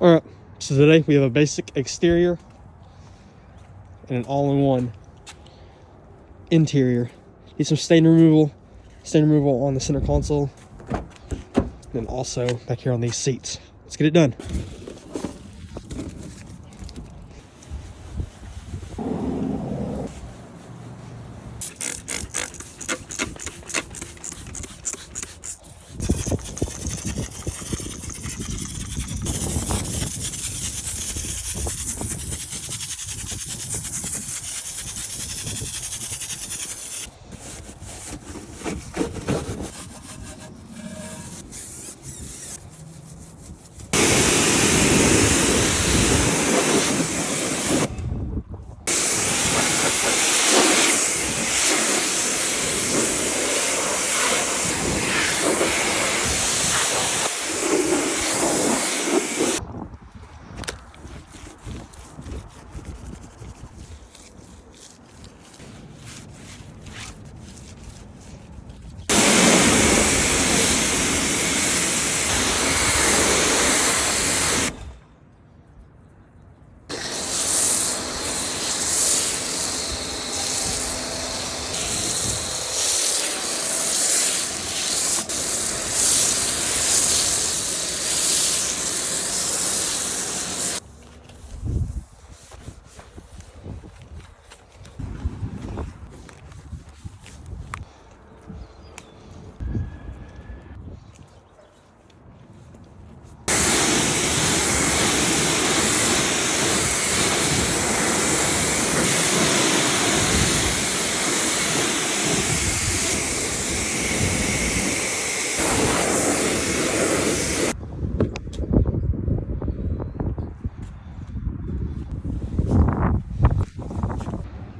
All right, so today we have a basic exterior and an all-in-one interior. Need some stain removal on the center console, and also back here on these seats. Let's get it done.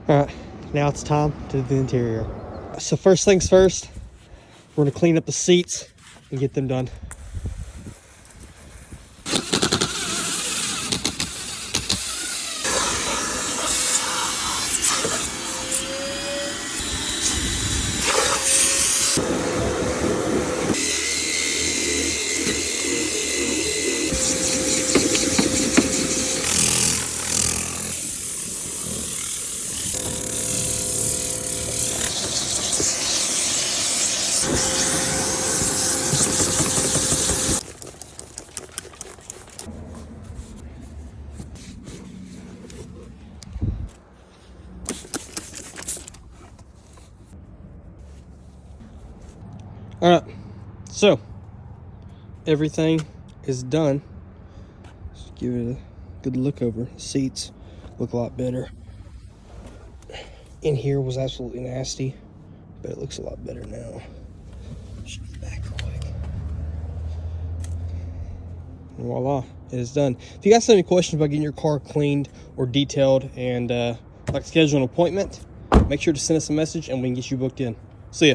All right, now it's time to do the interior. So first things first, we're gonna clean up the seats and get them done. All right, so everything is done. Just give it a good look over. Seats look a lot better. In here was absolutely nasty, but it looks a lot better now. Should be back real quick. And voila, it is done. If you guys have any questions about getting your car cleaned or detailed and like schedule an appointment, make sure to send us a message and we can get you booked in. See ya.